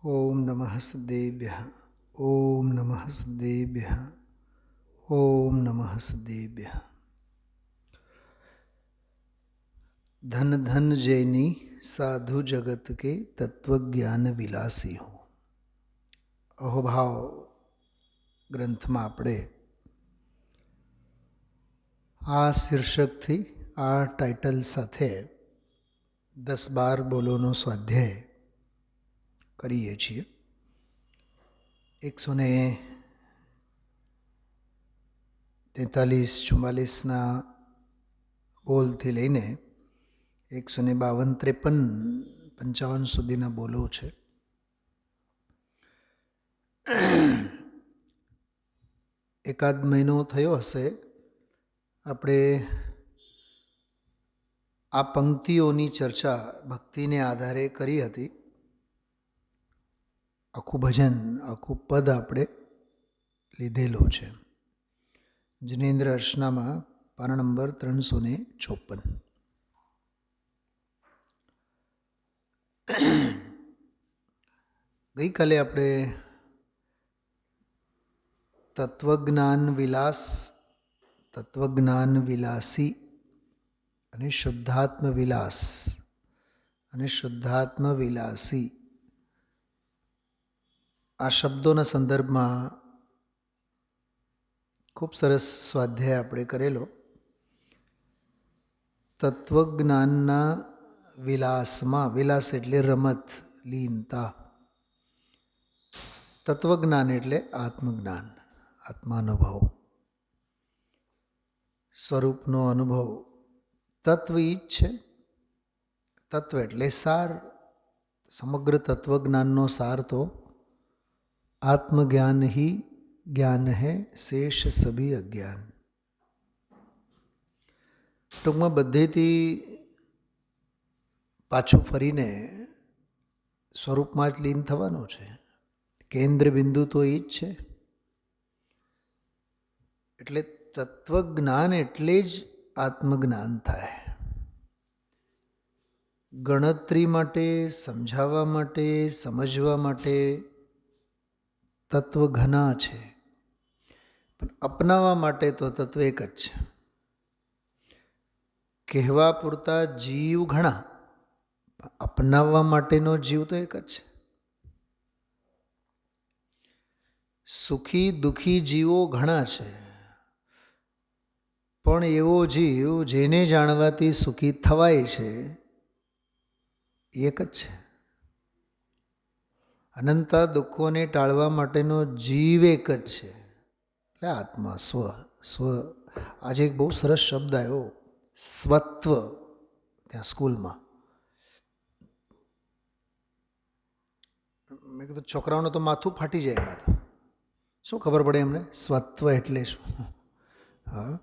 ओम नमः सिद्धेभ्यः। ओम नमः सिद्धेभ्यः। ओम नमः सिद्धेभ्यः। धन धन जैनी साधु जगत के तत्वज्ञान विलासी हो। अहोभाव ગ્રંથમાં આપણે આ શીર્ષકથી આ ટાઇટલ સાથે 10-12 બોલોનો સ્વાધ્યાય કરીએ છીએ. 143-44 બોલથી લઈને 152-53-55 સુધીના બોલો છે. એકાદ મહિનો થયો હશે આપણે આ પંક્તિઓની ચર્ચા ભક્તિને આધારે કરી હતી. આખું ભજન, આખું પદ આપણે લીધેલો છે. જિનેન્દ્ર અર્ચનામાં પાના નંબર 354. ગઈકાલે આપણે તત્વજ્ઞાન વિલાસ, તત્વજ્ઞાન વિલાસી અને શુદ્ધાત્મ વિલાસ અને શુદ્ધાત્મ વિલાસી આ શબ્દોના સંદર્ભમાં ખૂબ સરસ સ્વાધ્યાય આપણે કરેલો. તત્વજ્ઞાનના વિલાસમાં, વિલાસ એટલે રમત, લીનતા. તત્વજ્ઞાન એટલે આત્મજ્ઞાન, આત્માનુભવ, સ્વરૂપનો અનુભવ. તત્વ ઈ જ છે. તત્વ એટલે સાર. સમગ્ર તત્વજ્ઞાનનો સાર તો આત્મજ્ઞાન ही ज्ञान है, शेष सभी अज्ञान. ટૂંકમાં બધેથી પાછું ફરીને સ્વરૂપમાં જ લીન થવાનું છે. કેન્દ્ર બિંદુ તો એ જ છે. એટલે તત્વજ્ઞાન એટલે જ આત્મજ્ઞાન થાય. ગણતરી માટે, સમજાવવા માટે, સમજવા માટે તત્વ ઘણા છે, પણ અપનાવવા માટે તો તત્વ એક જ છે. કહેવા પૂરતા જીવ ઘણા, અપનાવવા માટેનો જીવ તો એક જ છે. સુખી દુઃખી જીવો ઘણા છે, પણ એવો જીવ જેને જાણવાથી સુખી થવાય છે એક જ છે. અનંત દુઃખોને ટાળવા માટેનો જીવ એક જ છે, એટલે આત્મા, સ્વ. સ્વ આજે એક બહુ સરસ શબ્દ આવ્યો, સ્વત્વ. ત્યાં સ્કૂલમાં મેં કીધું છોકરાઓનું તો માથું ફાટી જાય. એમાં તો શું ખબર પડે એમને સ્વત્વ એટલે શું? હા,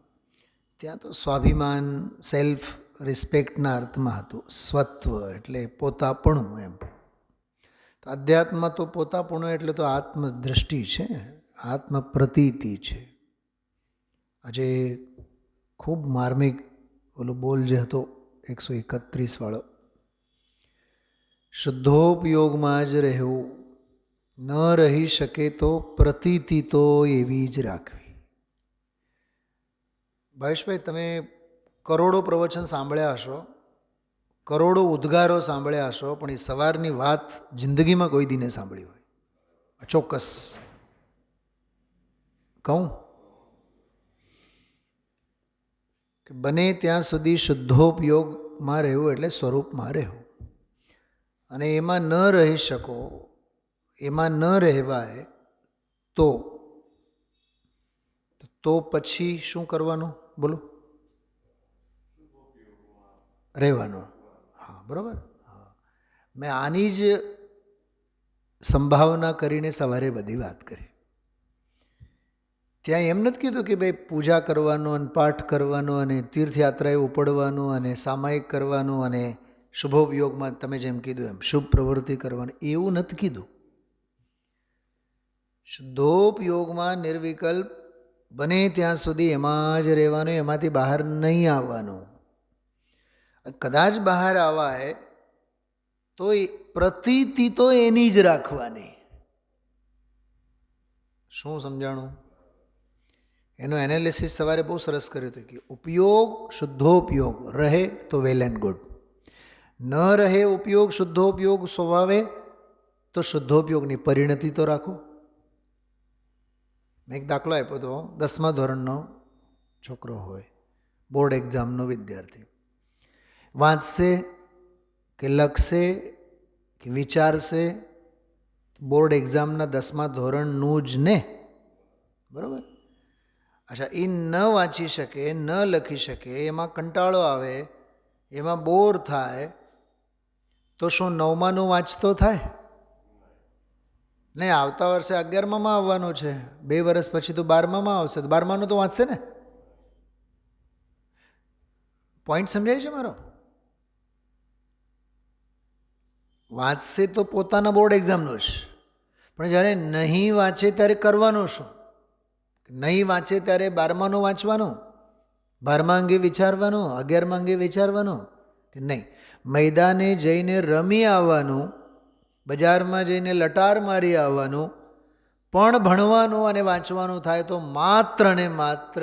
ત્યાં તો સ્વાભિમાન, સેલ્ફ રિસ્પેક્ટના અર્થમાં હતું. સ્વત્વ એટલે પોતાપણું એમ. અધ્યાત્મમાં તો પોતાપણું એટલે તો આત્મદ્રષ્ટિ છે, આત્મપ્રતીતિ છે. આજે ખૂબ માર્મિક ઓલો બોલ જે હતો 131 વાળો, શુદ્ધોપયોગમાં જ રહેવું, ન રહી શકે તો પ્રતીતિ તો એવી જ રાખવી. ભાવેશભાઈ, તમે કરોડો પ્રવચન સાંભળ્યા હશો, કરોડો ઉદ્ગારો સાંભળ્યા હશો, પણ એ સવારની વાત જિંદગીમાં કોઈ દી ન સાંભળી હોય. ચોક્કસ કહું કે બને ત્યાં સુધી શુદ્ધોપયોગમાં રહેવું એટલે સ્વરૂપમાં રહેવું. અને એમાં ન રહી શકો, એમાં ન રહેવાય તો પછી શું કરવાનું બોલો? રહેવાનું. હા, બરાબર. હા, મેં આની જ સંભાવના કરીને સવારે બધી વાત કરી. ત્યાં એમ નથી કીધું કે ભાઈ પૂજા કરવાનો અને પાઠ કરવાનો અને તીર્થયાત્રાએ ઉપડવાનું અને સામાયિક કરવાનું અને શુભોપયોગમાં તમે જેમ કીધું એમ શુભ પ્રવૃત્તિ કરવાની, એવું નથી કીધું. શુદ્ધોપયોગમાં નિર્વિકલ્પ બને ત્યાં સુધી એમાં જ રહેવાનું, એમાંથી બહાર નહીં આવવાનું. કદાચ બહાર આવાય તો એ પ્રતીતિ તો એની જ રાખવાની. શું સમજાણું? એનું એનાલિસિસ સવારે બહુ સરસ કર્યું હતું કે ઉપયોગ શુદ્ધોપયોગ રહે તો વેલ એન્ડ ગુડ, ન રહે ઉપયોગ શુદ્ધોપયોગ સ્વભાવે તો શુદ્ધોપયોગની પરિણતિ તો રાખો. મેં એક દાખલો આપ્યો હતો. 10મા ધોરણનો છોકરો હોય, બોર્ડ એક્ઝામનો વિદ્યાર્થી, વાંચશે કે લખશે કે વિચારશે, બોર્ડ એક્ઝામના 10મા ધોરણનું જ ને, બરાબર? અચ્છા, એ ન વાંચી શકે, ન લખી શકે, એમાં કંટાળો આવે, એમાં બોર થાય, તો શું 9માનું વાંચતો થાય? નહીં, આવતા વર્ષે 11મામાં આવવાનું છે, 2 વર્ષ પછી તો 12મામાં આવશે, તો 12માનું તો વાંચશે ને. પોઈન્ટ સમજાય છે મારો? વાંચશે તો પોતાના બોર્ડ એક્ઝામનું જ, પણ જ્યારે નહીં વાંચે ત્યારે કરવાનું શું? નહીં વાંચે ત્યારે 12માનું વાંચવાનું, 12મા અંગે વિચારવાનું, 11મા અંગે વિચારવાનું કે નહીં? મેદાને જઈને રમી આવવાનું, બજારમાં જઈને લટાર મારી આવવાનું, પણ ભણવાનું અને વાંચવાનું થાય તો માત્ર ને માત્ર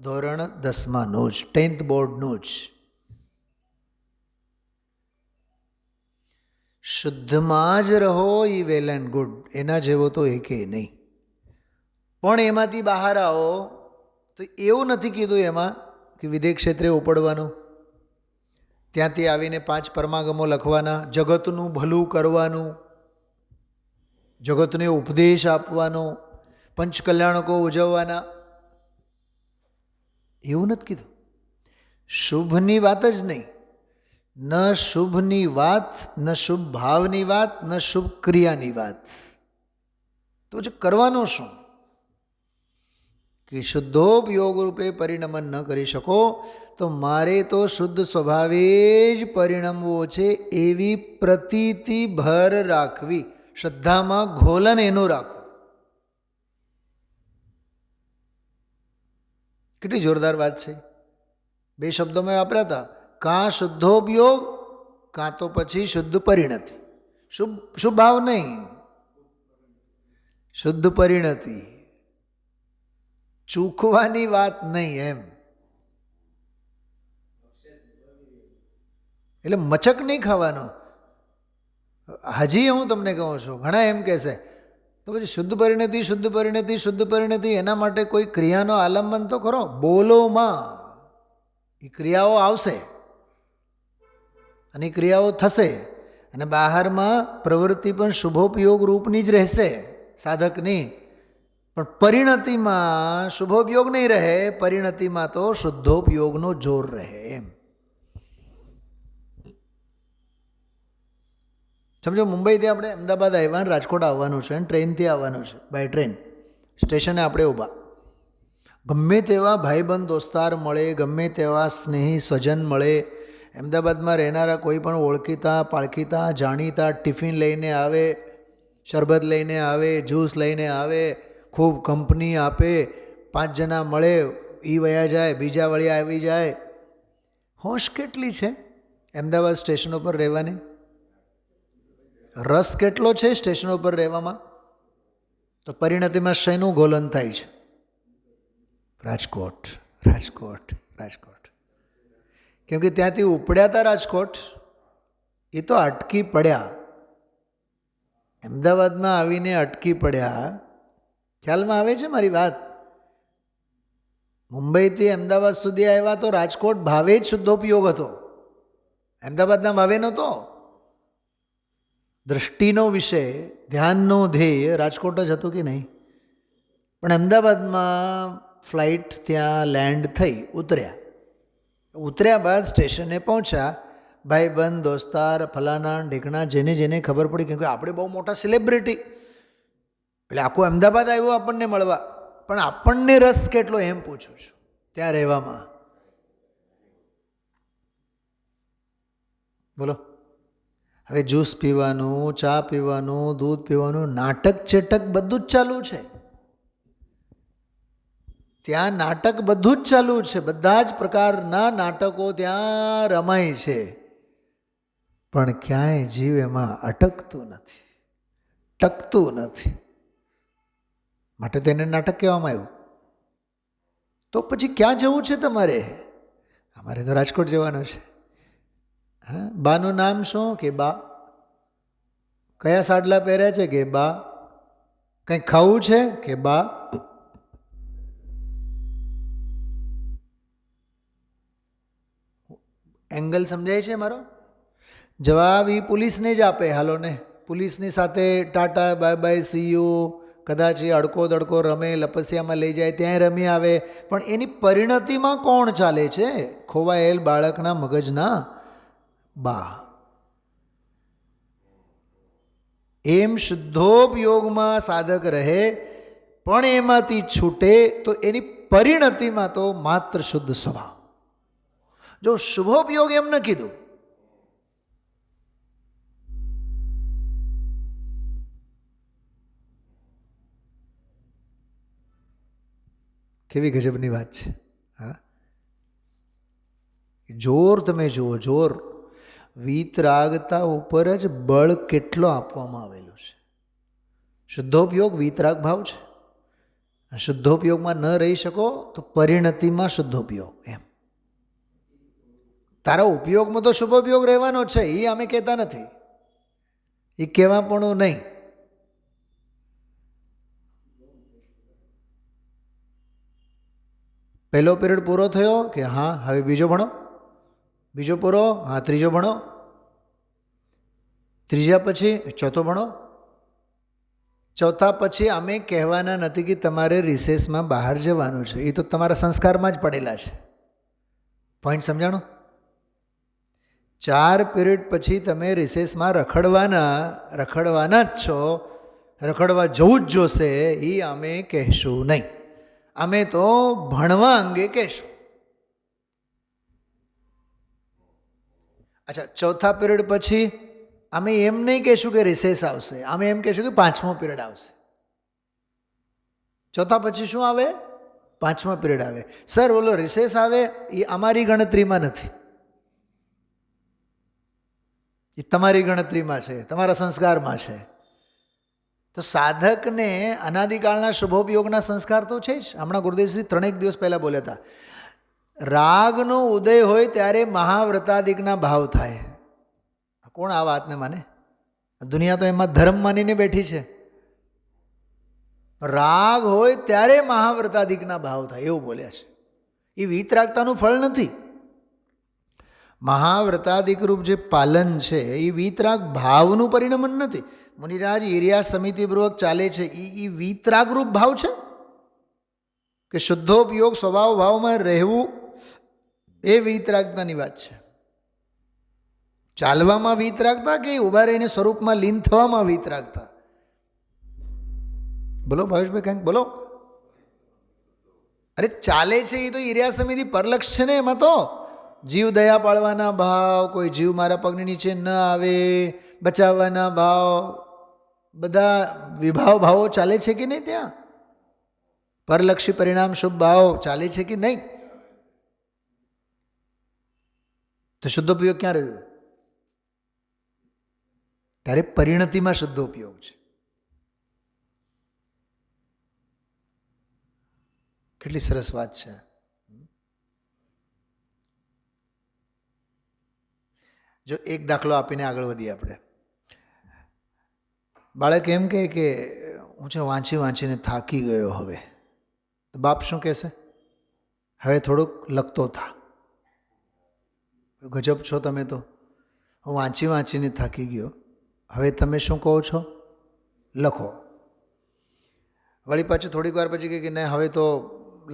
ધોરણ 10માનું જ, 10th બોર્ડનું જ. શુદ્ધમાં જ રહો એ વેલ એન્ડ ગુડ, એના જેવો તો એકે નહીં. પણ એમાંથી બહાર આવો તો એવું નથી કીધું એમાં કે વિદેહ ક્ષેત્રે ઉપડવાનું, ત્યાંથી આવીને 5 પરમાગમો લખવાના, જગતનું ભલું કરવાનું, જગતને ઉપદેશ આપવાનો, પંચકલ્યાણકો ઉજવવાના, એવું નથી કીધું. શુભની વાત જ નહીં, ન શુભની વાત, ન શુભ ભાવની વાત, ન શુભ ક્રિયાની વાત. તો જે કરવાનું શું કે શુદ્ધોપયોગ રૂપે પરિણમન ન કરી શકો તો મારે તો શુદ્ધ સ્વભાવે જ પરિણમવો છે એવી પ્રતીતિ ભર રાખવી, શ્રદ્ધામાં ઘોલન એનું રાખવું. કેટલી જોરદાર વાત છે. 2 શબ્દો મેં વાપર્યા હતા, કાં શુદ્ધોપયોગ કાં તો પછી શુદ્ધ પરિણતિ. શુભ ભાવ નહીં, શુદ્ધ પરિણતિ. ચૂકવાની વાત નહીં એમ. એટલે મચક નહીં ખાવાનો. હજી હું તમને કહું છું, ઘણા એમ કહેશે તો પછી શુદ્ધ પરિણતિ, શુદ્ધ પરિણતિ, શુદ્ધ પરિણતિ, એના માટે કોઈ ક્રિયાનો આલંબન તો ખરો. બોલોમાં એ ક્રિયાઓ આવશે અને ક્રિયાઓ થશે, અને બહારમાં પ્રવૃત્તિ પણ શુભોપયોગ રૂપની જ રહેશે, સાધકની. પણ પરિણતિમાં શુભોપયોગ નહીં રહે, પરિણતિમાં તો શુદ્ધોપયોગનો જોર રહે એમ. સમજો, મુંબઈથી આપણે અમદાવાદ આવ્યા, રાજકોટ આવવાનું છે, ટ્રેનથી આવવાનું છે, બાય ટ્રેન. સ્ટેશને આપણે ઊભા, ગમે તેવા ભાઈબંધ દોસ્તાર મળે, ગમે તેવા સ્નેહી સ્વજન મળે, અમદાવાદમાં રહેનારા કોઈ પણ ઓળખીતા પાળખીતા જાણીતા ટિફિન લઈને આવે, શરબત લઈને આવે, જ્યુસ લઈને આવે, ખૂબ કંપની આપે, 5 જણા મળે, એ વયા જાય, બીજા વળી આવી જાય. હોશ કેટલી છે અમદાવાદ સ્ટેશન ઉપર રહેવાની, રસ કેટલો છે સ્ટેશન ઉપર રહેવામાં. તો પરિણતિમાં શેનું ગોલન થાય છે? રાજકોટ, રાજકોટ, રાજકોટ. કેમ કે ત્યાંથી ઉપડ્યા હતા રાજકોટ, એ તો અટકી પડ્યા, અમદાવાદમાં આવીને અટકી પડ્યા. ખ્યાલમાં આવે છે મારી વાત? મુંબઈથી અમદાવાદ સુધી આવ્યા તો રાજકોટ ભાવે જ શુદ્ધોપયોગ હતો, અમદાવાદના ભાવે નહોતો. દૃષ્ટિનો વિષય, ધ્યાનનો ધ્યેય રાજકોટ જ હતું કે નહીં? પણ અમદાવાદમાં ફ્લાઇટ ત્યાં લેન્ડ થઈ, ઉતર્યા બાદ સ્ટેશને પહોંચ્યા, ભાઈબંધ દોસ્તાર ફલાણા ઢીકણા જેને જેને ખબર પડી, કેમ કે આપણે બહુ મોટા સેલિબ્રિટી, એટલે આખું અમદાવાદ આવ્યું આપણને મળવા. પણ આપણને રસ કેટલો એમ પૂછું છું ત્યાં રહેવામાં. બોલો. હવે જ્યુસ પીવાનું, ચા પીવાનું, દૂધ પીવાનું, નાટક ચેટક બધું જ ચાલુ છે ત્યાં. નાટક બધું જ ચાલુ છે, બધા જ પ્રકારના નાટકો ત્યાં રમાય છે. પણ ક્યાંય જીવ એમાં અટકતું નથી, ટકતું નથી, માટે તેને નાટક કહેવામાં આવ્યું. તો પછી ક્યાં જવું છે તમારે? અમારે તો રાજકોટ જવાનું છે. હા, બાનું નામ શું? કે બા. કયા સાડલા પહેર્યા છે? કે બા. કંઈ ખાવું છે? કે બા. એંગલ સમજાય છે મારો? જવાબ એ પોલીસને જ આપે. હાલો ને, પોલીસની સાથે ટાટા બાય બાય સીયુ, કદાચ એ અડકો દડકો રમે, લપસિયામાં લઈ જાય, ત્યાં રમી આવે, પણ એની પરિણતિમાં કોણ ચાલે છે? ખોવાયેલ બાળકના મગજના બા. એમ શુદ્ધોપયોગમાં સાધક રહે પણ એમાંથી છૂટે તો એની પરિણતિમાં તો માત્ર શુદ્ધ સ્વભાવ. જો શુભોપયોગ એમ ન કીધું, કેવી ગજબની વાત છે. હા, જોર તમે જુઓ, જોર વીતરાગતા ઉપર જ બળ કેટલો આપવામાં આવેલું છે. શુદ્ધોપયોગ વીતરાગ ભાવ છે. શુદ્ધોપયોગમાં ન રહી શકો તો પરિણતિમાં શુદ્ધોપયોગ. એમ તારા ઉપયોગમાં તો શુભોપયોગ રહેવાનો છે, એ અમે કહેતા નથી, એ કહેવા પણ નહીં. પહેલો પિરિયડ પૂરો થયો કે હા હવે બીજો ભણો, બીજો પૂરો, હા ત્રીજો ભણો, ત્રીજા પછી ચોથો ભણો, ચોથા પછી અમે કહેવાના નથી કે તમારે રિસેસમાં બહાર જવાનું છે, એ તો તમારા સંસ્કારમાં જ પડેલા છે. પોઈન્ટ સમજાણો? 4 પિરિયડ પછી તમે રિસેસમાં રખડવાના જ છો, રખડવા જવું જ જોશે, એ અમે કહેશું નહીં. અમે તો ભણવા અંગે કહેશું. અચ્છા, ચોથા પિરિયડ પછી અમે એમ નહીં કહેશું કે રિસેસ આવશે, અમે એમ કહેશું કે 5મો પિરિયડ આવશે. ચોથા પછી શું આવે? 5મો પિરિયડ આવે. સર બોલો રિસેસ આવે એ અમારી ગણતરીમાં નથી, એ તમારી ગણતરીમાં છે, તમારા સંસ્કારમાં છે. તો સાધકને અનાદિકાળના શુભોપયોગના સંસ્કાર તો છે જ. હમણાં ગુરુદેવશ્રી 3 દિવસ પહેલાં બોલ્યા હતા, રાગનો ઉદય હોય ત્યારે મહાવ્રતાદિકના ભાવ થાય. કોણ આ વાતને માને? દુનિયા તો એમાં ધર્મ માનીને બેઠી છે. રાગ હોય ત્યારે મહાવ્રતાદિકના ભાવ થાય એવું બોલ્યા છે. એ વીતરાગતાનું ફળ નથી. મહાવ્રતાદિક રૂપ જે પાલન છે એ વીતરાગ ભાવનું પરિણમન નથી. મુનિરાજ એરિયા સમિતિપૂર્વક ચાલે છે એ વીતરાગરૂપ ભાવ છે કે શુદ્ધોપયોગ સ્વભાવ ભાવમાં રહેવું એ વીતરાગતાની વાત છે. ચાલવામાં વીતરાગતા કે ઊભા રહીને સ્વરૂપમાં લીન થવામાં વીતરાગતા? બોલો ભાવેશભાઈ, કંઈક બોલો. અરે ચાલે છે એ તો એરિયા સમિતિ પરલક્ષ છે ને, એમાં તો જીવ દયા પાળવાના ભાવ, કોઈ જીવ મારા પગની નીચે ન આવે બચાવવાના ભાવ, બધા વિભાવ ભાવો ચાલે છે કે નહીં? ત્યાં પરલક્ષી પરિણામ શુભ ભાવ ચાલે છે કે નહીં? તો શુદ્ધોપયોગ ક્યાં રહ્યો? ત્યારે પરિણતિમાં શુદ્ધોપયોગ છે. કેટલી સરસ વાત છે. જો એક દાખલો આપીને આગળ વધીએ આપણે. બાળક એમ કહે કે હું છે વાંચી વાંચીને થાકી ગયો હવે. તો બાપ શું કહેશે? હવે થોડુંક લખતો થા. ગજબ છો તમે તો, હું વાંચી વાંચીને થાકી ગયો, હવે તમે શું કહો છો? લખો. વળી પાછું થોડીક વાર પછી કહે કે નહીં હવે તો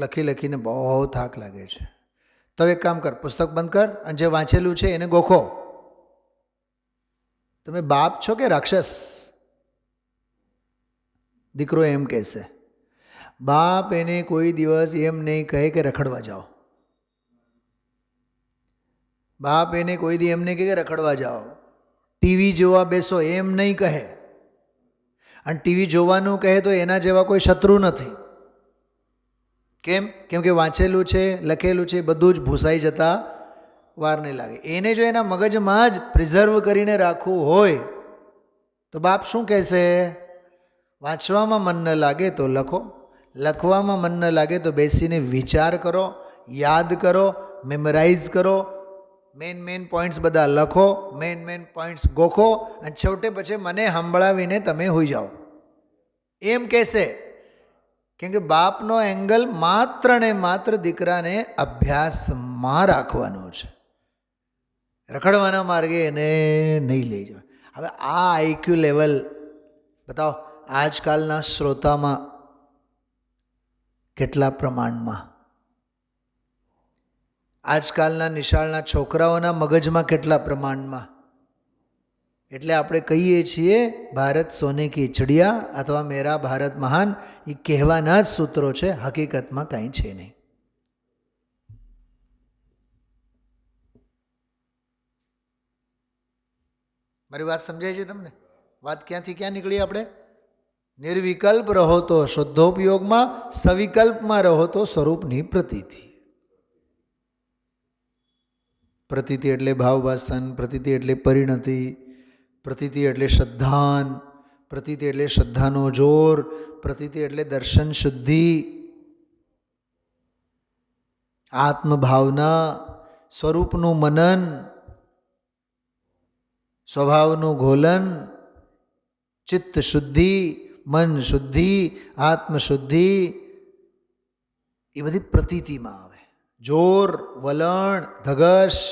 લખી લખીને બહુ થાક લાગે છે. તો એક કામ કર, પુસ્તક બંધ કર અને જે વાંચેલું છે એને ગોખો. તમે બાપ છો કે રાક્ષસ? દીકરો એમ કહેશે. બાપ એને કોઈ દિવસ એમ નહીં કહે કે રખડવા જાઓ. બાપ એને કોઈ દી એમ નહીં કહે કે રખડવા જાઓ. ટીવી જોવા બેસો એમ નહીં કહે. અને ટીવી જોવાનું કહે તો એના જેવા કોઈ શત્રુ નથી. કેમ? કેમ કે વાંચેલું છે, લખેલું છે, બધું જ ભૂસાઈ જતા વાર નહીં લાગે. એને જો એના મગજમાં જ પ્રિઝર્વ કરીને રાખવું હોય તો બાપ શું કહેશે? વાંચવામાં મન ન લાગે તો લખો, લખવામાં મન ન લાગે તો બેસીને વિચાર કરો, યાદ કરો, મેમરાઇઝ કરો, મેન પોઈન્ટ્સ બધા લખો, મેન પોઈન્ટ્સ ગોખો અને છેવટે પછી મને સંભળાવીને તમે હોઈ જાઓ એમ કહેશે. કેમ કે બાપનો એંગલ માત્ર ને માત્ર દીકરાને અભ્યાસમાં રાખવાનો છે, રખડવાના માર્ગે એને નહીં લઈ જવાય. હવે આ આઈક્યુ લેવલ બતાવો આજકાલના શ્રોતામાં કેટલા પ્રમાણમાં, આજકાલના નિશાળના છોકરાઓના મગજમાં કેટલા પ્રમાણમાં. એટલે આપણે કહીએ છીએ ભારત સોને કી ચિડિયા અથવા મેરા ભારત મહાન, એ કહેવાના જ સૂત્રો છે, હકીકતમાં કાંઈ છે નહીં. મારી વાત સમજાય છે તમને? વાત ક્યાંથી ક્યાં નીકળી આપણે? નિર્વિકલ્પ રહો તો શુદ્ધોપયોગમાં, સવિકલ્પમાં રહો તો સ્વરૂપની પ્રતીતિ. પ્રતીતિ એટલે ભાવવાસન, પ્રતીતિ એટલે પરિણતિ, પ્રતીતિ એટલે શ્રદ્ધાન, પ્રતીતિ એટલે શ્રદ્ધાનો જોર, પ્રતીતિ એટલે દર્શન શુદ્ધિ, આત્મભાવના, સ્વરૂપનું મનન, સ્વભાવનું ઘોલન, ચિત્ત શુદ્ધિ, મન શુદ્ધિ, આત્મશુદ્ધિ, એ બધી પ્રતીતિમાં આવે. જોર, વલણ, ધગશ,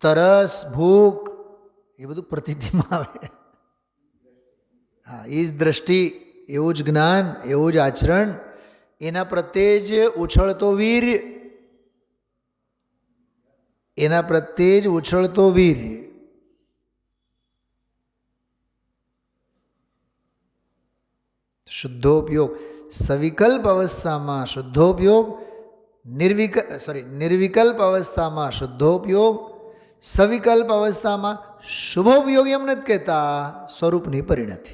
તરસ, ભૂખ, એ બધું પ્રતીતિમાં આવે. હા, એ જ દ્રષ્ટિ, એવું જ જ્ઞાન, એવું જ આચરણ, એના પ્રત્યે જ ઉછળતો વીર્ય, એના પ્રત્યે જ ઉછળતો વીર્ય. શુદ્ધોપયોગ સવિકલ્પ અવસ્થામાં શુદ્ધોપયોગ, નિર્વિકલ્પ અવસ્થામાં શુદ્ધોપયોગ, સવિકલ્પ અવસ્થામાં શુભોપયોગ. એમ નથી કહેતા, સ્વરૂપની પરિણતિ.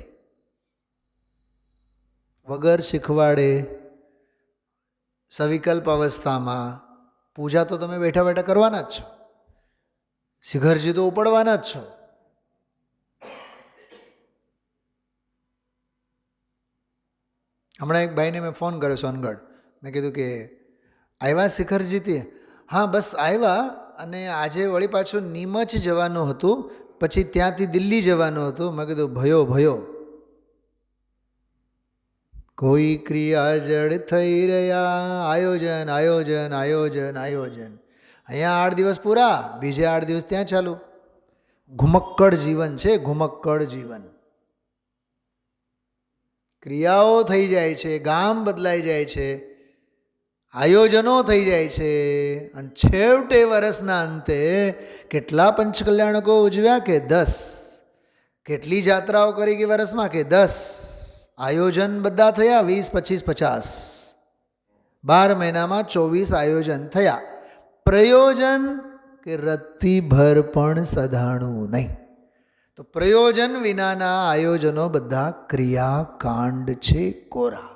વગર શીખવાડે સવિકલ્પ અવસ્થામાં પૂજા તો તમે બેઠા બેઠા કરવાના જ છો, શિખરજી તો ઉપડવાના જ છો. હમણાં એક ભાઈને મેં ફોન કર્યો સોનગઢ. મેં કીધું કે આવ્યા શિખરજીથી? હા બસ આવ્યા, અને આજે વળી પાછું નીમચ જવાનું હતું, પછી ત્યાંથી દિલ્હી જવાનું હતું. મેં કીધું ભયો કોઈ ક્રિયા જડ થઈ રહ્યા, આયોજન આયોજન આયોજન આયોજન. અહીંયા 8 દિવસ પૂરા, બીજે 8 દિવસ ત્યાં ચાલુ. ઘુમક્કડ જીવન છે, ઘુમક્કડ જીવન. ક્રિયાઓ થઈ જાય છે, ગામ બદલાઈ જાય છે, આયોજનો થઈ જાય છે, અને છેવટે વર્ષના અંતે કેટલા પંચકલ્યાણકો ઉજવ્યા કે 10, કેટલી જાત્રાઓ કરી કે વર્ષમાં કે 10, આયોજન બધા થયા 20, 25, 50, 12 મહિનામાં 24 આયોજન થયા. પ્રયોજન કે રત્તીભર પણ સધાણું નહીં. તો પ્રયોજન વિનાના આયોજનો બધા ક્રિયાકાંડ છે, કોરા.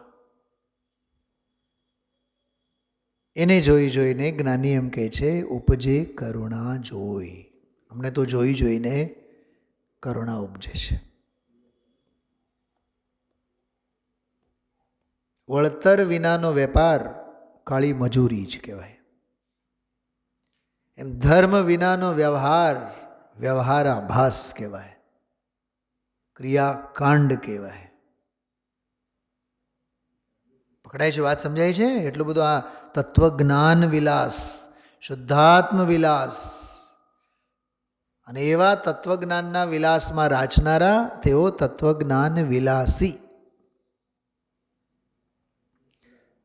એને જોઈને જ્ઞાની એમ કહે છે, ઉપજે કરુણા જોઈ. અમને તો જોઈને કરુણા ઉપજે છે. વળતર વિનાનો વેપાર કાળી મજૂરી જ કહેવાય. એમ ધર્મ વિનાનો વ્યવહાર વ્યવહારાભાસ કહેવાય, ક્રિયાકાંડ કહેવાય. પકડાય છે? વાત સમજાય છે? એટલું બધું આ તત્વજ્ઞાન વિલાસ, શુદ્ધાત્મ વિલાસ, અને એવા તત્વજ્ઞાનના વિલાસમાં રાચનારા તેઓ તત્વજ્ઞાન વિલાસી.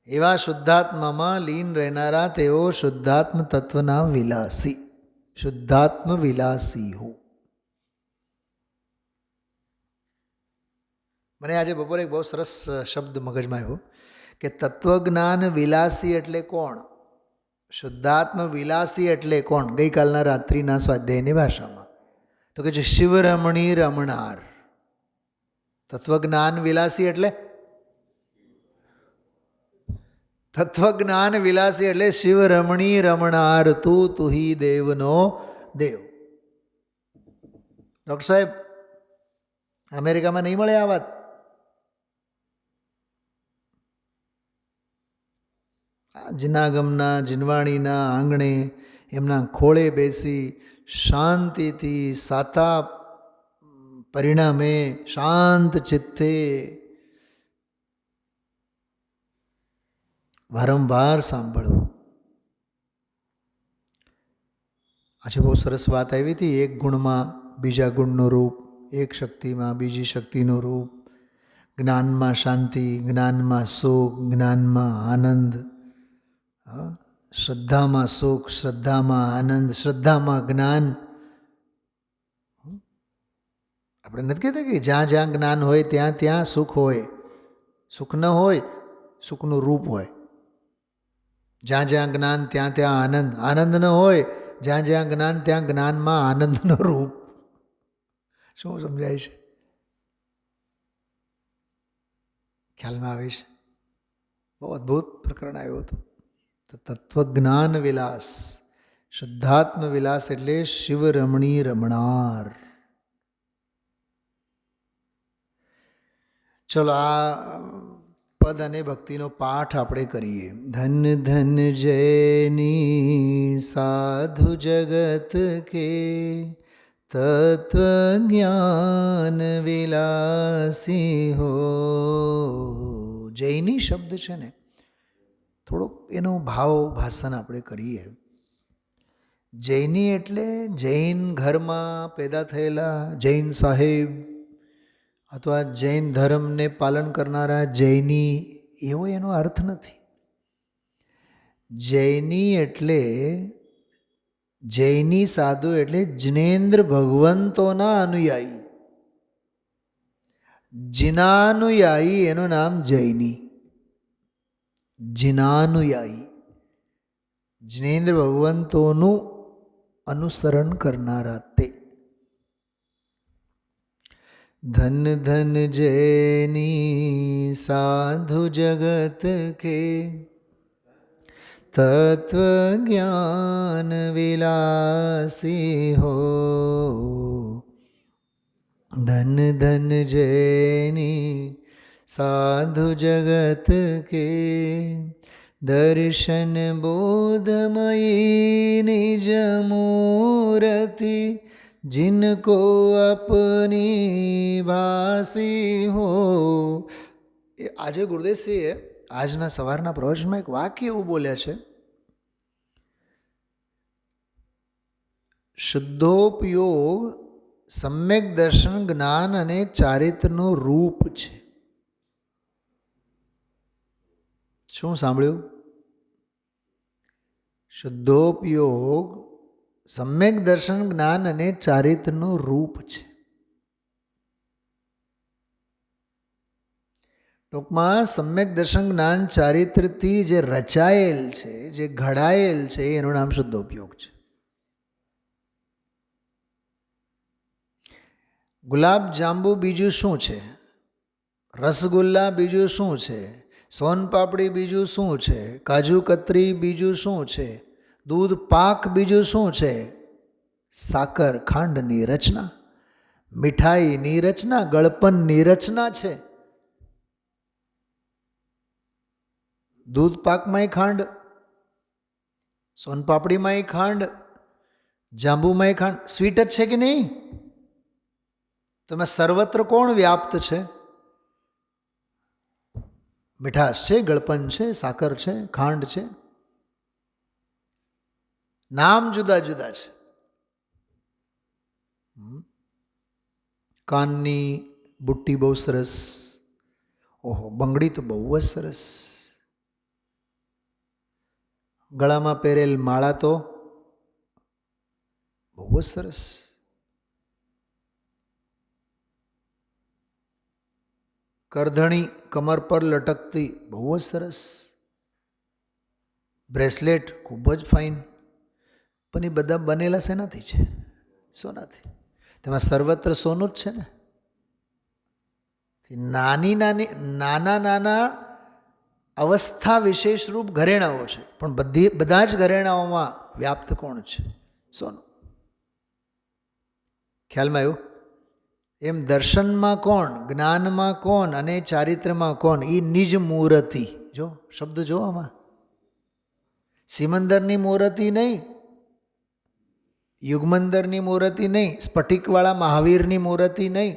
એવા શુદ્ધાત્મામાં લીન રહેનારા તેઓ શુદ્ધાત્મ તત્વના વિલાસી. શુદ્ધાત્મ વિલાસી હું. મને આજે બપોરે એક બહુ સરસ શબ્દ મગજમાં આવ્યો કે તત્વજ્ઞાન વિલાસી એટલે કોણ, શુદ્ધાત્મ વિલાસી એટલે કોણ. ગઈકાલના રાત્રિના સ્વાધ્યાયની ભાષામાં તો કે છે શિવરમણી રમણાર. તત્વજ્ઞાન વિલાસી એટલે તત્વજ્ઞાન વિલાસી એટલે શિવ રમણી રમણાર તું તુહી દેવનો દેવ. ડૉક્ટર સાહેબ, અમેરિકામાં નહીં મળે આ વાત. જિનાગમના જીનવાણીના આંગણે એમના ખોળે બેસી શાંતિથી સાતા પરિણામે શાંત ચિત્તે વારંવાર સાંભળવું. આજે બહુ સરસ વાત આવી હતી. એક ગુણમાં બીજા ગુણનું રૂપ, એક શક્તિમાં બીજી શ્શક્તિનું રૂપ, જ્ઞાનમાં શાંતિ, જ્ઞાનમાં સુખ, જ્ઞાનમાં આનંદ, શ્રદ્ધામાં સુખ, શ્રદ્ધામાં આનંદ, શ્રદ્ધામાં જ્ઞાન. આપણે નથી કહેતા કે જ્યાં જ્યાં જ્ઞાન હોય ત્યાં ત્યાં સુખ હોય. સુખ ન હોય, સુખનું રૂપ હોય. જ્યાં જ્યાં જ્ઞાન ત્યાં ત્યાં આનંદ, આનંદ ન હોય, જ્યાં જ્યાં જ્ઞાન ત્યાં જ્ઞાનમાં આનંદનું રૂપ. શું સમજાય છે? ખ્યાલમાં આવે છે? બહુ અદ્ભુત પ્રકરણ આવ્યું હતું. તો તત્વજ્ઞાન વિલાસ, શુદ્ધાત્મ વિલાસ એટલે શિવ રમણી રમણાર. ચલો આ પદ અને ભક્તિનો પાઠ આપણે કરીએ. ધન ધન જૈની સાધુ જગત કે તત્વ જ્ઞાન વિલાસી હો. જૈની શબ્દ છે ને, થોડોક એનો ભાવ ભાષણ આપણે કરીએ. જૈની એટલે જૈન ઘરમાં પેદા થયેલા જૈન સાહેબ અથવા જૈન ધર્મને પાલન કરનારા જૈની, એવો એનો અર્થ નથી. જૈની એટલે જૈની સાધુ એટલે જિનેન્દ્ર ભગવંતોના અનુયાયી. જિનાનુયાયી એનું નામ જૈની. જિનાનુયાયી, જિનેન્દ્ર ભગવંતોનું અનુસરણ કરનારા તે. ધન ધન જૈની સાધુ જગત કે તત્વ જ્ઞાન વિલાસી હો. ધન ધન જૈની સાધુ જગત કે દર્શન બોધમયી નિજ મૂરતિ जिनको अपनी भासी हो. એ આજે ગુરુદેવસિંહે આજના સવારના પ્રવચનમાં એક વાક્ય એવું બોલ્યા છે, શુદ્ધોપયોગ સમ્યક દર્શન જ્ઞાન અને ચારિત્રનું રૂપ છે. શું સાંભળ્યું? શુદ્ધોપયોગ સમ્યક દર્શન જ્ઞાન અને ચારિત્રનું રૂપ છે. ટૂંકમાં સમ્યક દર્શન જ્ઞાન ચારિત્રથી જે રચાયેલ છે, જે ઘડાયેલ છે, એનું નામ શુદ્ધોપયોગ છે. ગુલાબ જાંબુ બીજું શું છે? રસગુલ્લા બીજું શું છે? સોનપાપડી બીજું શું છે? કાજુ કતરી બીજું શું છે? દૂધ પાક બીજું શું છે? સાકર ખાંડની રચના, મીઠાઈની રચના, ગળપણની રચના છે. દૂધ પાકમાંય ખાંડ, સોનપાપડીમાંય ખાંડ, જાંબુમાંય ખાંડ. સ્વીટ જ છે કે નહીં? તમે સર્વત્ર કોણ વ્યાપ્ત છે? મીઠાશ છે, ગળપણ છે, સાકર છે, ખાંડ છે. નામ જુદા જુદા છે. કાનની બુટ્ટી બહુ સરસ, ઓહો, બંગડી તો બહુ જ સરસ, ગળામાં પહેરેલ માળા તો બહુ જ સરસ, કરધણી કમર પર લટકતી બહુ જ સરસ, બ્રેસલેટ ખૂબ જ ફાઇન. પણ એ બધા બનેલા શેનાથી છે? સોનાથી. તેમાં સર્વત્ર સોનું જ છે ને. નાના નાના અવસ્થા વિશેષ રૂપ ઘરેણાઓ છે, પણ બધા જ ઘરેણાઓમાં વ્યાપ્ત કોણ છે? સોનું. ખ્યાલમાં આવ્યું? એમ દર્શનમાં કોણ, જ્ઞાનમાં કોણ અને ચારિત્ર્યમાં કોણ? એ નિજ મૂર્તિ. જો શબ્દ જો આમાં, સિમંદરની મૂર્તિ નહીં, યુગમંદરની મૂર્તિ નહીં, સ્ફટિકવાળા મહાવીરની મૂર્તિ નહીં,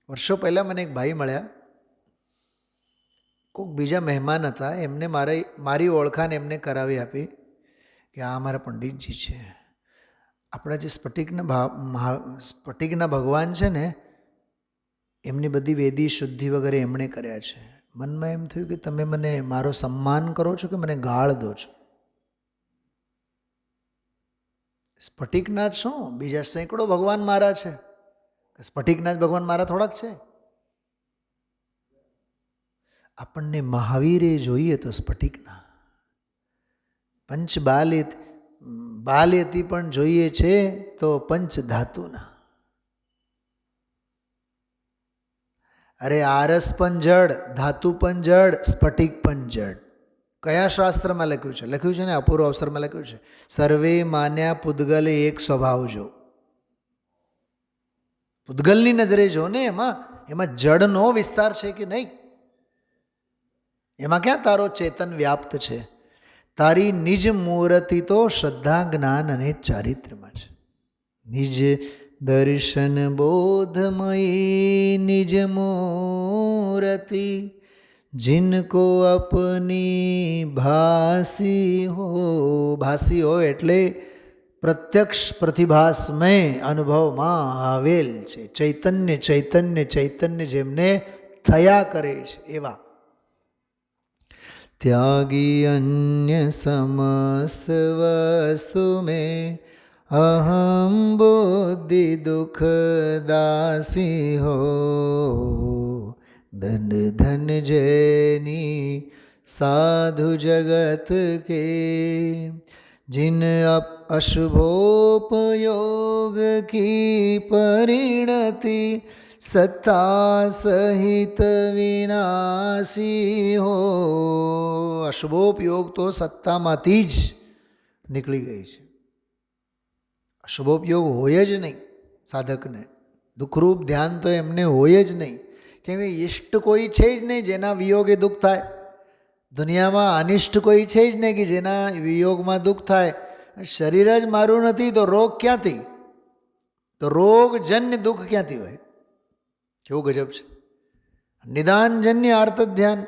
વર્ષો પહેલાં મને એક ભાઈ મળ્યા, કોઈક બીજા મહેમાન હતા, એમને મારી ઓળખાણ એમને કરાવી આપી કે આ અમારા પંડિતજી છે. આપણા જે સ્ફટિકના ભગવાન છે ને, એમની બધી વેદી શુદ્ધિ વગેરે એમણે કર્યા છે. મનમાં એમ થયું કે તમે મને મારો સન્માન કરો છો કે મને ગાળ દો છો? સ્ફટિકના જ શું, બીજા સેંકડો ભગવાન મારા છે, સ્ફટિકના જ ભગવાન મારા થોડાક છે. આપણને મહાવીરે જોઈએ તો સ્ફટિકના, પંચ બાલેતી પણ જોઈએ છે તો પંચ ધાતુના. અરે આરસ પણ જડ, ધાતુ પણ જડ, સ્ફટિક પણ જડ. કયા શાસ્ત્રમાં લખ્યું છે? લખ્યું છે ને અપૂર્વ અવસરમાં લખ્યું છે, સર્વે માન્યા પૂદગલ એક સ્વભાવ જો. પૂદગલની નજરે જો ને, એમાં જડનો વિસ્તાર છે કે નહીં? એમાં ક્યાં તારો ચેતન વ્યાપ્ત છે? તારી નિજ મૂર્તિ તો શ્રદ્ધા, જ્ઞાન અને ચારિત્ર્યમાં છે. નિજ દર્શન બોધમયી નિજ મૂર્તિ, જિनको અપની ભાસી હો. ભાસી હો એટલે પ્રત્યક્ષ પ્રતિભાસમય અનુભવમાં આવેલ છે. ચૈતન્ય ચૈતન્ય ચૈતન્ય જેમને થયા કરે છે એવા. ત્યાગી અન્ય સમસ્ત વસ્તુ મેં અહમ બુદ્ધિ દુઃખ દાસી હો. ધન ધન જૈની સાધુ જગત કે, जिन अशुभोपयोग की परिणति सत्ता सहित विनाशी हो. અશુભોપયોગ તો સત્તામાંથી જ નીકળી ગઈ છે. અશુભોપયોગ હોય જ નહીં સાધકને. દુઃખરૂપ ધ્યાન તો એમને હોય જ નહીં, કેમ કે ઇષ્ટ કોઈ છે જ નહીં જેના વિયોગે દુઃખ થાય. દુનિયામાં અનિષ્ટ કોઈ છે જ નહીં કે જેના વિયોગમાં દુઃખ થાય. શરીર જ મારું નથી તો રોગ ક્યાંથી? તો રોગજન્ય દુઃખ ક્યાંથી હોય? કેવું ગજબ છે! નિદાનજન્ય આર્ત ધ્યાન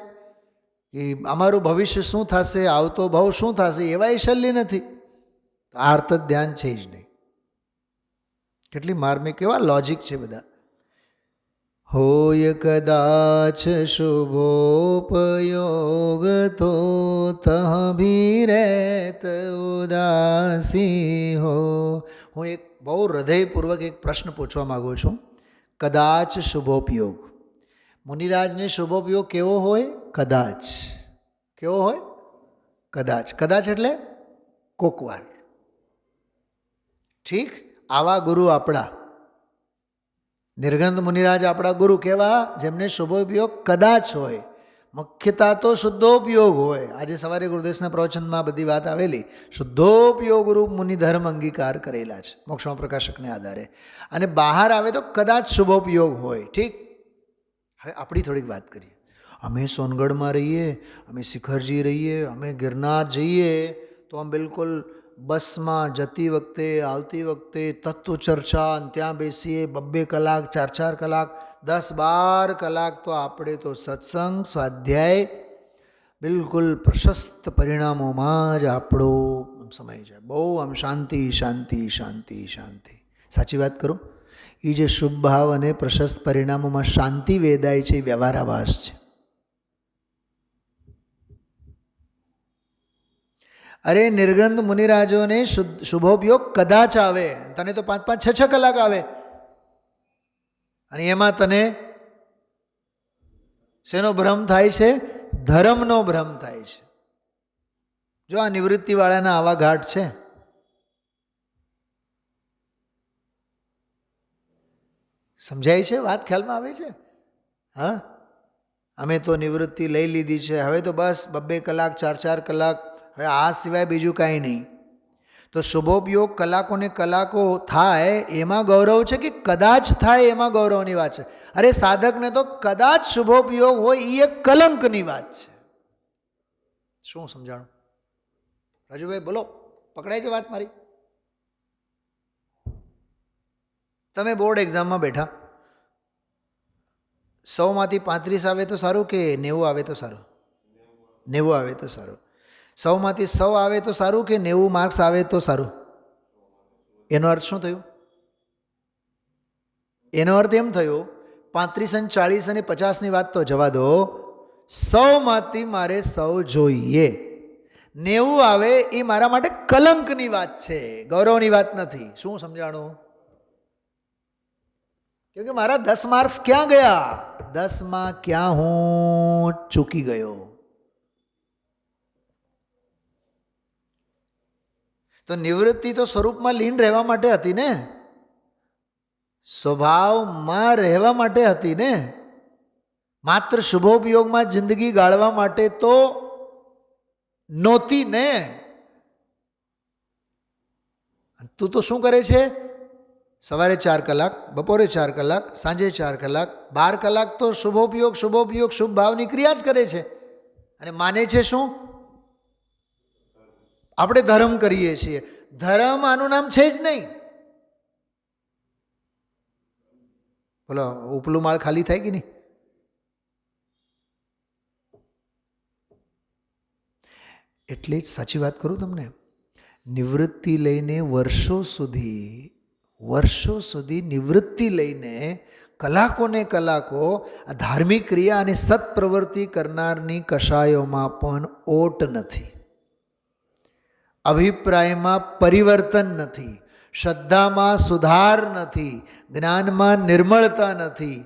કે અમારું ભવિષ્ય શું થશે, આવતો ભાવ શું થશે, એવાય શલ્ય નથી. આર્ત ધ્યાન છે જ નહીં. કેટલી માર્મિક, કેવા લોજિક છે બધા. હોય કદાચ શુભોપયોગ તો તહ ભી રહેત ઉદાસી હો. હું એક બહુ હૃદયપૂર્વક એક પ્રશ્ન પૂછવા માગું છું. કદાચ શુભોપયોગ, મુનિરાજને શુભોપયોગ કેવો હોય? કદાચ. કેવો હોય? કદાચ. કદાચ એટલે કોકવાર. ઠીક, આવા ગુરુ આપણા નિર્ગ્રંથ મુનિરાજ આપણા ગુરુ કેવા? જેમને શુભોપયોગ કદાચ હોય. મુખ્યતા તો શુદ્ધોપયોગ હોય. આજે સવારે ગુરુદેવના પ્રવચનમાં બધી વાત આવેલી. શુદ્ધોપયોગ રૂપ મુનિધર્મ અંગીકાર કરેલા છે મોક્ષમાં પ્રકાશકને આધારે. અને બહાર આવે તો કદાચ શુભોપયોગ હોય. ઠીક, હવે આપણી થોડીક વાત કરીએ. અમે સોનગઢમાં રહીએ, અમે શિખરજી રહીએ, અમે ગિરનાર જઈએ તો આમ બિલકુલ બસમાં જતી વખતે આવતી વખતે તત્વ ચર્ચા, ત્યાં બેસીએ 2 કલાક 4 કલાક 10-12 કલાક તો આપણે તો સત્સંગ સ્વાધ્યાય બિલકુલ પ્રશસ્ત પરિણામોમાં જ આપણો સમય જાય. બહુ આમ શાંતિ શાંતિ શાંતિ શાંતિ. સાચી વાત કરું? એ જે શુભ ભાવ અને પ્રશસ્ત પરિણામોમાં શાંતિ વેદાય છે એ વ્યવહારાભાસ છે. અરે નિર્ગ્રંથ મુનિરાજોને શુભોપયોગ કદાચ આવે, તને તો 5-5 6-6 કલાક આવે. અને એમાં તને શેનો ભ્રમ થાય છે? ધર્મનો ભ્રમ થાય છે. જો આ નિવૃત્તિવાળાના આવા ઘાટ છે. સમજાય છે વાત? ખ્યાલમાં આવે છે? હા, અમે તો નિવૃત્તિ લઈ લીધી છે, હવે તો બસ 2-2 કલાક 4-4 કલાક, હવે આ સિવાય બીજું કાંઈ નહીં. તો શુભોપયોગ કલાકોને કલાકો થાય એમાં ગૌરવ છે કે કદાચ થાય એમાં ગૌરવની વાત છે? અરે સાધકને તો કદાચ શુભોપયોગ હોય એ એક કલંકની વાત છે. શું સમજાણું? રાજુભાઈ બોલો, પકડાય છે વાત મારી? તમે બોર્ડ એક્ઝામમાં બેઠા, 100માંથી 35 આવે તો સારું કે 90 આવે તો સારું? 90 આવે તો સારું. 100માંથી 100 આવે તો સારું કે 90 માર્ક્સ આવે તો સારું? એનો અર્થ શું થયો? એનો અર્થ એમ થયો 35 અને 40 અને 50ની વાત તો જવા દો, 100માંથી મારે 100 જોઈએ, 90 આવે એ મારા માટે કલંકની વાત છે, ગૌરવની વાત નથી. શું સમજાણું? કેમકે મારા 10 માર્ક્સ ક્યાં ગયા? 10માં ક્યાં હું ચૂકી ગયો? તો નિવૃત્તિ તો સ્વરૂપમાં લીન રહેવા માટે હતી ને, સ્વભાવમાં રહેવા માટે હતી ને, માત્ર શુભોપયોગમાં જિંદગી ગાળવા માટે તો નહોતી ને. તું તો શું કરે છે? સવારે 4 કલાક, બપોરે 4 કલાક, સાંજે 4 કલાક, 12 કલાક તો શુભોપયોગ શુભોપયોગ શુભ ભાવની ક્રિયા જ કરે છે. અને માને છે શું? આપણે ધર્મ કરીએ છીએ. ધર્મ આનું નામ છે જ નહીં. બોલો, ઉપલું માળ ખાલી થાય કે નહીં? એટલે જ સાચી વાત કરું તમને, નિવૃત્તિ લઈને વર્ષો સુધી નિવૃત્તિ લઈને કલાકોને કલાકો આ ધાર્મિક ક્રિયા અને સત્પ્રવૃત્તિ કરનારની કશાયોમાં પણ ઓટ નથી, અભિપ્રાયમાં પરિવર્તન નથી, શ્રદ્ધામાં સુધાર નથી, જ્ઞાનમાં નિર્મળતા નથી,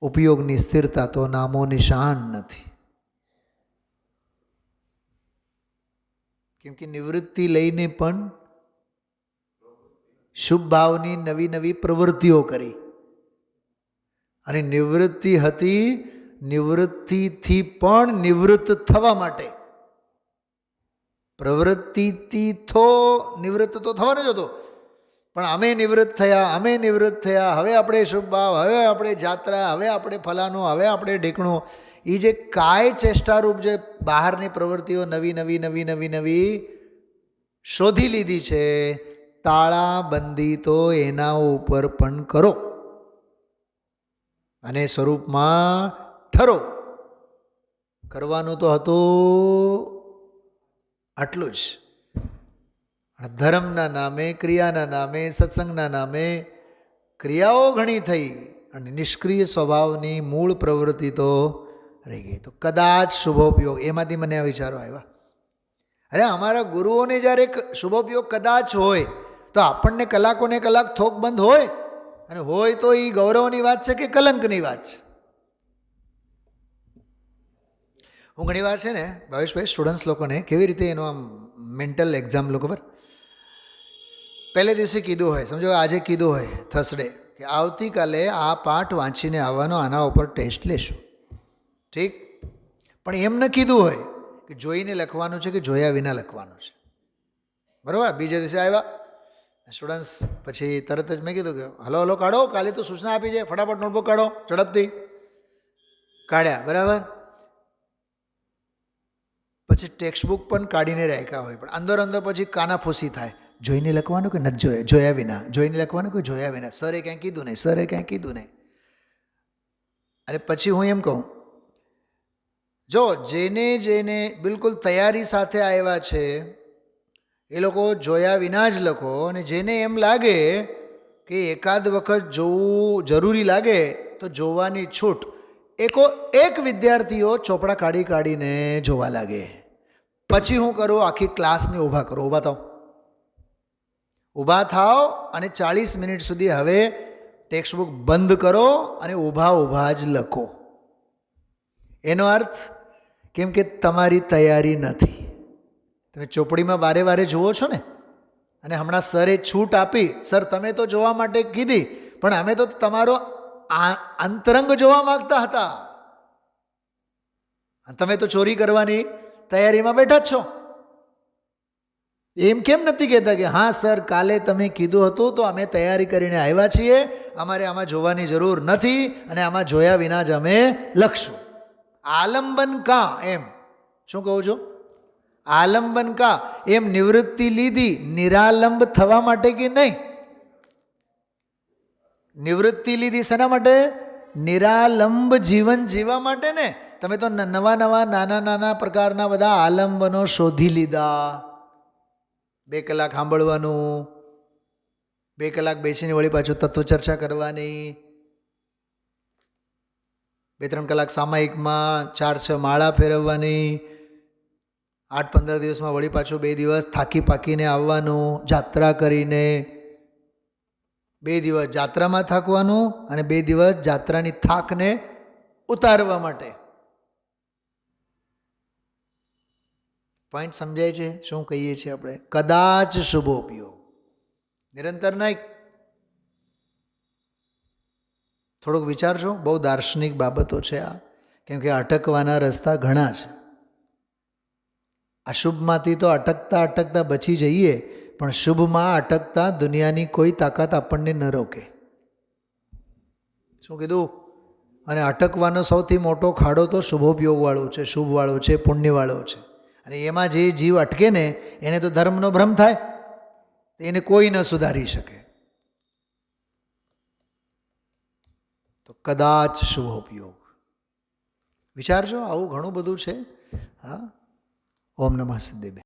ઉપયોગની સ્થિરતા તો નામો નિશાન નથી. કેમ કે નિવૃત્તિ લઈને પણ શુભ ભાવની નવી નવી પ્રવૃત્તિઓ કરી, અને નિવૃત્તિ હતી નિવૃત્તિથી પણ નિવૃત્ત થવા માટે. પ્રવૃત્તિથી તો નિવૃત્ત તો થવાનો જ હતો, પણ અમે નિવૃત્ત થયા, હવે આપણે શુભ ભાવ, હવે આપણે જાત્રા, હવે આપણે ફલાણું, હવે આપણે ઢીકણું, એ જે કાય ચેષ્ટારૂપ જે બહારની પ્રવૃત્તિઓ નવી શોધી લીધી છે, તાળાબંધી તો એના ઉપર પણ કરો અને સ્વરૂપમાં ઠરો. કરવાનું તો હતું આટલું જ. ધર્મના નામે, ક્રિયાના નામે, સત્સંગના નામે ક્રિયાઓ ઘણી થઈ અને નિષ્ક્રિય સ્વભાવની મૂળ પ્રવૃત્તિ તો રહી ગઈ. તો કદાચ શુભોપયોગ, એમાંથી મને આ વિચારો આવ્યા. અરે અમારા ગુરુઓને જ્યારે શુભોપયોગ કદાચ હોય તો આપણને કલાકોને કલાક થોક બંધ હોય, અને હોય તો એ ગૌરવની વાત છે કે કલંકની વાત છે? હું ઘણી વાર છે ને ભાવેશભાઈ, સ્ટુડન્ટ્સ લોકોને કેવી રીતે એનો આમ મેન્ટલ એક્ઝામ લો ખબર? પહેલે દિવસે કીધું હોય, સમજો આજે કીધું હોય થર્સડે કે આવતીકાલે આ પાઠ વાંચીને આવવાનો, આના ઉપર ટેસ્ટ લેશું, ઠીક? પણ એમ ન કીધું હોય કે જોઈને લખવાનું છે કે જોયા વિના લખવાનું છે, બરાબર? બીજા દિવસે આવ્યા સ્ટુડન્ટ્સ, પછી તરત જ મેં કીધું કે હલો કાઢો, કાલે તો સૂચના આપી છે, ફટાફટ નોટબુક કાઢો, ઝડપથી કાઢ્યા, બરાબર? પછી ટેક્સ્ટબુક પણ કાઢીને રાખ્યા હોય, પણ અંદર પછી કાનાફૂસી થાય, જોઈને લખવાનું કે નથી જોયા વિના, જોઈને લખવાનું કે જોયા વિના, સરે ક્યાંય કીધું નહીં. અને પછી હું એમ કહું, જો જેને બિલકુલ તૈયારી સાથે આવ્યા છે એ લોકો જોયા વિના જ લખો, અને જેને એમ લાગે કે એકાદ વખત જોવું જરૂરી લાગે તો જોવાની છૂટ. એક વિદ્યાર્થીઓ ચોપડા કાઢીને જોવા લાગે. પછી હું કરું, આખી ક્લાસને ઊભા કરો, ઊભા થાવ અને 40 મિનિટ સુધી હવે ટેક્સ્ટબુક બંધ કરો અને ઊભા જ લખો. એનો અર્થ, કેમ કે તમારી તૈયારી નથી. તમે ચોપડીમાં વારે જુઓ છો ને, અને હમણાં સરે છૂટ આપી, સર તમે તો જોવા માટે કીધી, પણ અમે તો તમારો અંતરંગ જોવા માગતા હતા. તમે તો ચોરી કરવાની તૈયારીમાં બેઠા જ છો. એમ કેમ નથી કહેતા કે હા સર કાલે તમે કીધું હતું તો અમે તૈયારી કરીને આવ્યા છીએ, અમારે આમાં જોવાની જરૂર નથી અને આમાં જોયા વિના જ અમે લખશું. આલંબન કા એમ શું કહું છું? આલંબન કા એમ નિવૃત્તિ લીધી નિરાલંબ થવા માટે કે નહીં? નિવૃત્તિ લીધી શેના માટે? નિરાલંબ જીવન જીવવા માટે ને. તમે તો નવા નવા નાના નાના પ્રકારના બધા આલંબનો શોધી લીધા. 2 કલાક સાંભળવાનું, 2 કલાક બેસીને વળી પાછું તત્વચર્ચા કરવાની, 2-3 કલાક સામાયિકમાં 4-6 માળા ફેરવવાની, 8-15 દિવસમાં વળી પાછું 2 દિવસ થાકી પાકીને આવવાનું, જાત્રા કરીને 2 દિવસ જાત્રામાં થાકવાનું અને 2 દિવસ જાત્રાની થાકને ઉતારવા માટે. પોઈન્ટ સમજાય છે શું કહીએ છીએ આપણે? કદાચ શુભોપયોગ, નિરંતર નહીં. થોડુંક વિચારજો, બહુ દાર્શનિક બાબતો છે આ, કેમ કે અટકવાના રસ્તા ઘણા છે. અશુભમાંથી તો અટકતા અટકતા બચી જઈએ, પણ શુભમાં અટકતા દુનિયાની કોઈ તાકાત આપણને ન રોકે. શું કીધું? અને અટકવાનો સૌથી મોટો ખાડો તો શુભોપયોગવાળો છે, શુભવાળો છે, પુણ્યવાળો છે. અને એમાં જે જીવ અટકે ને એને તો ધર્મનો ભ્રમ થાય, એને કોઈ ન સુધારી શકે. તો કદાચ શુભોપયોગ વિચારજો, આવું ઘણું બધું છે. હા, ઓમ નમઃ સિદ્ધેભ્ય.